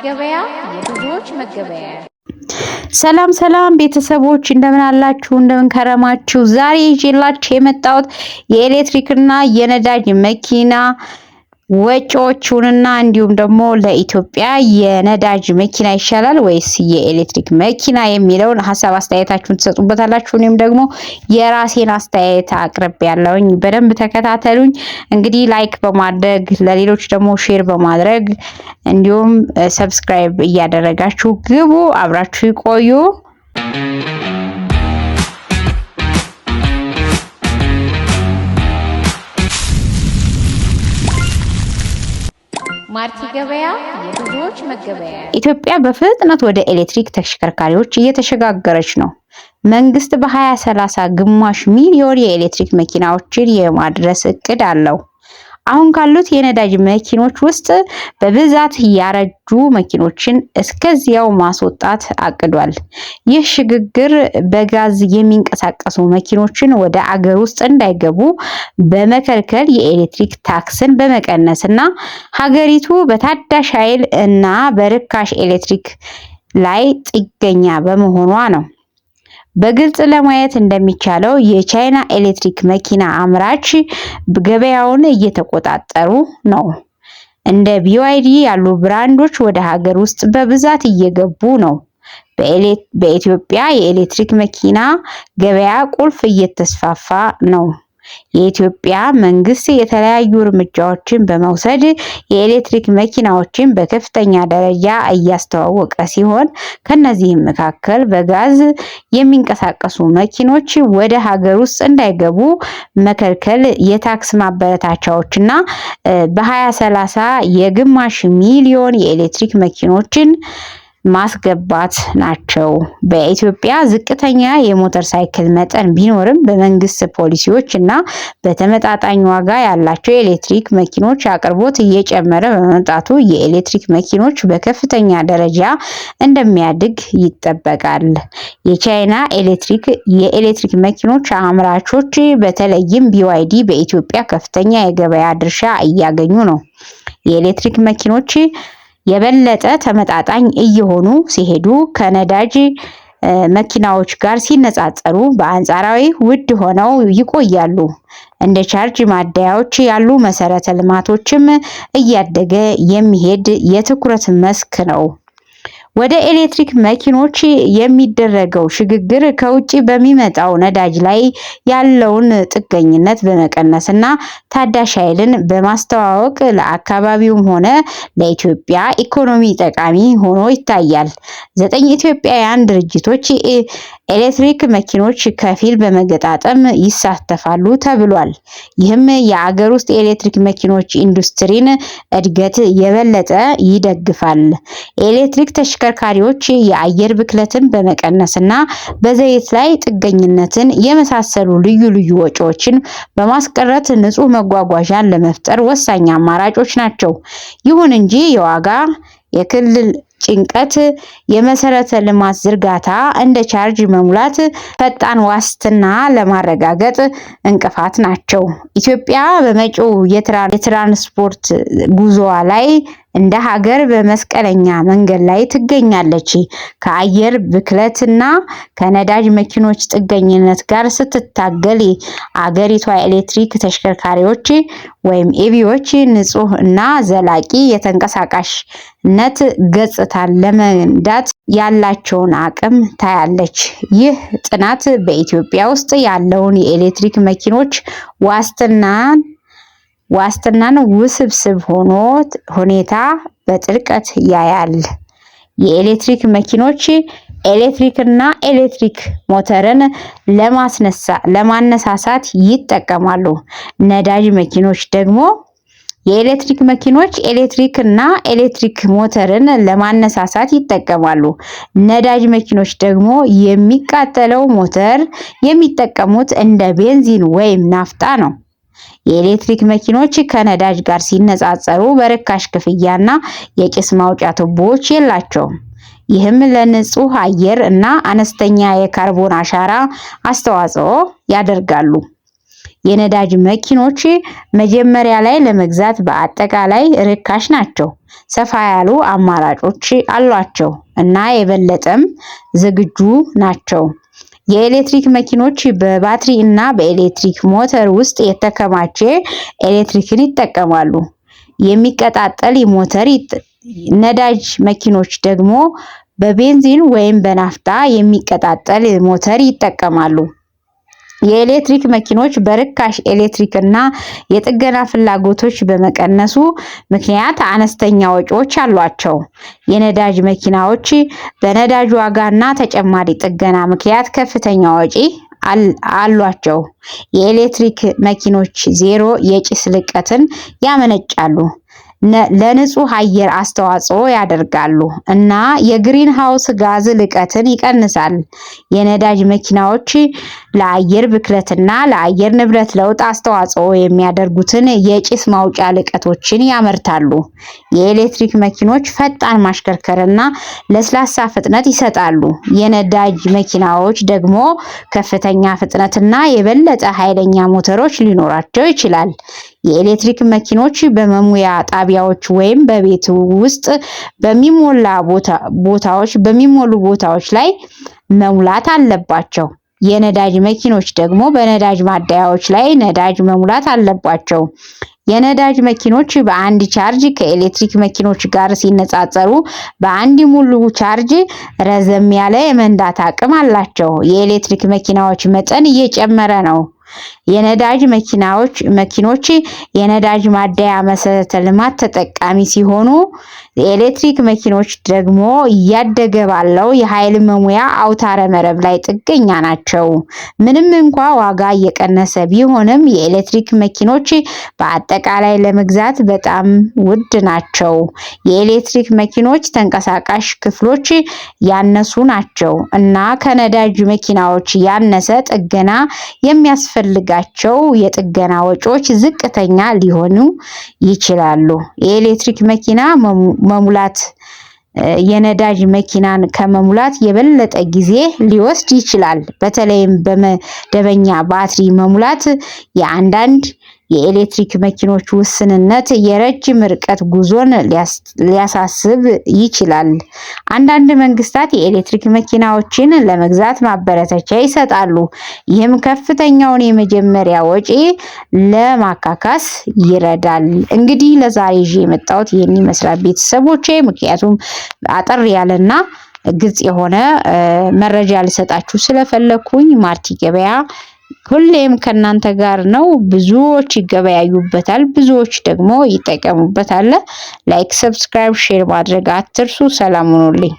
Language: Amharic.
ገበያ የብዙዎች መገበያ። ሰላም ቤተሰቦች እንደምን አላችሁ? እንደምን ከረማችሁ? ዛሬ ይዤላችሁ የመጣሁት የኤሌክትሪክና የነዳጅ መኪና ወጪዎቹንና እንዲሁም ደግሞ ለኢትዮጵያ የነዳጅ መኪና ይሻላል ወይስ የኤሌክትሪክ መኪና የሚለውን ሐሳብ አስተያየታችሁን ትሰጡበታላችሁ። እኔም ደግሞ የራሴን አስተያየት አቅርቤያለሁኝ። በደንብ ተከታተሉኝ። እንግዲህ ላይክ በማድረግ ለሌሎች ደግሞ ሼር በማድረግ እንዲሁም ሰብስክራይብ እያደረጋችሁ ግቡ። አብራችሁ ይቆዩ። ማርቲ ገበያ የብዙዎች መገበያ። ኢትዮጵያ በፍጥነት ወደ ኤሌክትሪክ ተሽከርካሪዎች እየተሸጋገረች ነው። መንግስት በ2030 ግማሽ ሚሊዮን የኤሌክትሪክ መኪናዎችን የማድረስ እቅድ አለው። አሁን ካሉት የነዳጅ መኪኖች ውስጥ በብዛት ያረጁ መኪኖችን እስከዚያው ማስወጣት አቅዷል። ይህ ሽግግር በጋዝ የሚንቀሳቀሱ መኪኖችን ወደ አገር ውስጥ እንዳይገቡ በመከልከል የኤሌክትሪክ ታክስን በመቀነስና ሀገሪቱ በታዳሽ ኃይል እና በርካሽ ኤሌክትሪክ ላይ ጥገኛ በመሆኗ ነው። በግልጽ ለማየት እንደሚቻለው የቻይና ኤሌክትሪክ መኪና አምራች ገበያውን እየተቆጣጠሩ ነው። እንደ BYD ያሉ ብራንዶች ወደ ሀገር ውስጥ በብዛት እየገቡ ነው። በኢትዮጵያ የኤሌክትሪክ መኪና ገበያ ቁልፍ እየተስፋፋ ነው። የኢትዮጵያ መንግስት የተለያዩ እርምጃዎችን በመውሰድ የኤሌክትሪክ መኪናዎችን በከፍተኛ ደረጃ እያስተዋወቀ ሲሆን ከነዚህም መካከል በጋዝ የሚንቀሳቀሱ መኪኖች ወደ ሀገር ውስጥ እንዳይገቡ መከልከል፣ የታክስ ማበረታቻዎችና በ2030 የግማሽ ሚሊዮን የኤሌክትሪክ መኪኖችን ማስገባት ናቸው። በኢትዮጵያ ዝቅተኛ የሞተር ሳይክል መጠን ቢኖርም በመንግስት ፖሊሲዎች እና በተመጣጣኝ ዋጋ ያላቸው የኤሌክትሪክ መኪኖች አቅርቦት እየጨመረ በመምጣቱ የኤሌክትሪክ መኪኖች በከፍተኛ ደረጃ እንደሚያድግ ይጠበቃል። የቻይና የኤሌክትሪክ መኪኖች አምራቾች በተለይም BYD በኢትዮጵያ ከፍተኛ የገበያ ድርሻ እያገኙ ነው። የኤሌክትሪክ መኪኖች የበለጠ ተመጣጣኝ እየሆኑ ሲሄዱ ከነዳጅ መኪናዎች ጋር ሲነጻጸሩ በአንጻራዊ ውድ ሆነው ይቆያሉ። እንደ ቻርጅ ማደያዎች ያሉ መሰረተ ልማቶችም እያደገ የሚሄድ የትኩረት መስክ ነው። ወደ ኤሌክትሪክ መኪኖች የሚደረገው ሽግግር ከውጪ በሚመጣው ነዳጅ ላይ ያለውን ጥገኝነት በመቀነስና ታዳሽ ኃይልን በማስተዋወቅ ለአካባቢውም ሆነ ለኢትዮጵያ ኢኮኖሚ ጠቃሚ ሆኖ ይታያል። 9 ኢትዮጵያውያን ድርጅቶች ኤሌክትሪክ መኪኖች ከፊል በመገጣጠም ይሳተፋሉ ተብሏል። ይህም የአገር ውስጥ የኤሌክትሪክ መኪኖች ኢንዱስትሪን እድገት የበለጠ ይደግፋል። ኤሌክትሪክ ተሽከርካሪዎች የአየር ብክለትን በመቀነስና በዘይት ላይ ጥገኝነትን የመሳሰሉ ልዩ ልዩ ወጪዎችን በማስቀረት ንጹህ መጓጓዣን ለመፍጠር ወሳኝ አማራጮች ናቸው። ይሁን እንጂ የዋጋ የክልል ጭንቀት፣ የመሰረተ ልማት ዝርጋታ እንደ ቻርጅ መሙላት ፈጣን ዋስትና ለማረጋገጥ እንቅፋት ናቸው። ኢትዮጵያ በመጪው የትራንስፖርት ጉዞዋ ላይ እንደ ሀገር በመስቀለኛ መንገድ ላይ ትገኛለች። ከአየር ብክለትና ከነዳጅ መኪኖች ጥገኝነት ጋር ስትታገል አገሪቷ ኤሌክትሪክ ተሽከርካሪዎች ወይም EVዎች ንጹህ እና ዘላቂ የተንቀሳቃሽነት ገጽታን ለመንዳት ያላቸውን አቅም ታያለች። ይህ ጥናት በኢትዮጵያ ውስጥ ያለውን የኤሌክትሪክ መኪኖች ዋስትናን ውስብስብ ሁኔታ በጥልቀት ያያል። የኤሌክትሪክ መኪኖች ኤሌክትሪክና ኤሌክትሪክ ሞተርን ለማነሳሳት ይጠቀማሉ። ነዳጅ መኪኖች ደግሞ የኤሌክትሪክ መኪኖች ኤሌክትሪክና ኤሌክትሪክ ሞተርን ለማነሳሳት ይጠቀማሉ። ነዳጅ መኪኖች ደግሞ የሚቃጠለው ሞተር የሚጠቀሙት እንደ ቤንዚን ወይም ናፍጣ ነው። የኤሌክትሪክ መኪኖች ከነዳጅ ጋር ሲነጻጸሩ በርካሽ ክፍያና የጭስ ማውጫ ቱቦዎች የላቸውም። ይህም ለንጹህ አየር እና አነስተኛ የካርቦን አሻራ አስተዋጽኦ ያደርጋሉ። የነዳጅ መኪኖች መጀመሪያ ላይ ለመግዛት በአጠቃላይ ርካሽ ናቸው። ሰፋ ያሉ አማራጮች አሏቸው እና የበለጠም ዝግጁ ናቸው። የኤሌክትሪክ መኪኖች በባትሪ እና በኤሌክትሪክ ሞተር ውስጥ የተከማቸ ኤሌክትሪክን ይጠቀማሉ። የሚቀጣጠል ሞተር ነዳጅ መኪኖች ደግሞ በቤንዚን ወይም በናፍጣ የሚቀጣጠል ሞተር ይጠቀማሉ። የኤሌክትሪክ መኪኖች በርካሽ ኤሌክትሪክ እና የጥገና ፍላጎቶች በመቀነሱ ምክንያት አነስተኛ ወጪዎች አሏቸው። የነዳጅ መኪናዎች በነዳጅ ዋጋና ተጨማሪ ጥገና ምክንያት ከፍተኛ ወጪ አሏቸው። የኤሌክትሪክ መኪኖች ዜሮ የጭስ ልቀትን ያመነጫሉ፣ ለንጹህ አየር አስተዋጽኦ ያደርጋሉ እና የግሪን ሃውስ ጋዝ ልቀትን ይቀንሳል። የነዳጅ መኪናዎች ለአየር ብክለትና ለአየር ንብረት ለውጥ አስተዋጽኦ የሚያደርጉትን የጭስ ማውጫ ልቀቶችን ያመርታሉ። የኤሌክትሪክ መኪኖች ፈጣን ማሽከርከርና ለስላሳ ፍጥነት ይሰጣሉ። የነዳጅ መኪናዎች ደግሞ ከፍተኛ ፍጥነትና የበለጠ ኃይለኛ ሞተሮች ሊኖራቸው ይችላል። የኤሌክትሪክ መኪኖች በመሙያ ጣቢያዎች ወይም በቤት ውስጥ በሚሞሉ ቦታዎች ላይ መሙላት አለባቸው። የነዳጅ መኪኖች ደግሞ በነዳጅ ማደያዎች ላይ ነዳጅ መሙላት አለባቸው። የነዳጅ መኪኖች በአንድ ቻርጅ ከኤሌክትሪክ መኪኖች ጋር ሲነጻጸሩ በአንድ ሙሉ ቻርጅ ረዘም ያለ የመንዳት አቅም አላቸው። የኤሌክትሪክ መኪናዎች መጠን እየጨመረ ነው። የነዳጅ መኪኖች የነዳጅ ማደያ መሰረተ ልማት ተጠቃሚ ሲሆኑ የኤሌክትሪክ መኪኖች ደግሞ እያደገ ባለው የኃይል መሙያ አውታረ መረብ ላይ ጥገኛ ናቸው። ምንም እንኳ ዋጋ እየቀነሰ ቢሆንም የኤሌክትሪክ መኪኖች በአጠቃላይ ለመግዛት በጣም ውድ ናቸው። የኤሌክትሪክ መኪኖች ተንቀሳቃሽ ክፍሎች ያነሱ ናቸው እና ከነዳጅ መኪናዎች ያነሰ ጥገና የሚያስፈልጋቸው የጥገና ወጪዎች ዝቅተኛ ሊሆኑ ይችላሉ። የኤሌክትሪክ መኪና መሙላት የነዳጅ መኪናን ከመሙላት የበለጠ ጊዜ ሊወስድ ይችላል። በተለይም በመደበኛ ባትሪ መሙላት የአንዳንድ የኤሌክትሪክ መኪኖች ውስንነት የረጅም ርቀት ጉዞን ሊያሳስብ ይችላል። አንዳንድ መንግስታት የኤሌክትሪክ መኪናዎችን ለመግዛት ማበረታቻ ይሰጣሉ። ይህም ከፍተኛውን የመጀመሪያ ወጪ ለማካካስ ይረዳል። እንግዲህ ለዛሬ ይዤ የመጣሁት ይህን ይመስላል ቤተሰቦቼ። ምክንያቱም አጠር ያለና ግልጽ የሆነ መረጃ ልሰጣችሁ ስለፈለኩኝ ማርቲ ገበያ ሁሌም ከናንተ ጋር ነው። ብዙዎች ይገበያዩበታል፣ ብዙዎች ደግሞ ይጠቀሙበታል። ላይክ፣ ሰብስክራይብ፣ ሼር ማድረግ አትርሱ። ሰላም ሁኑልኝ።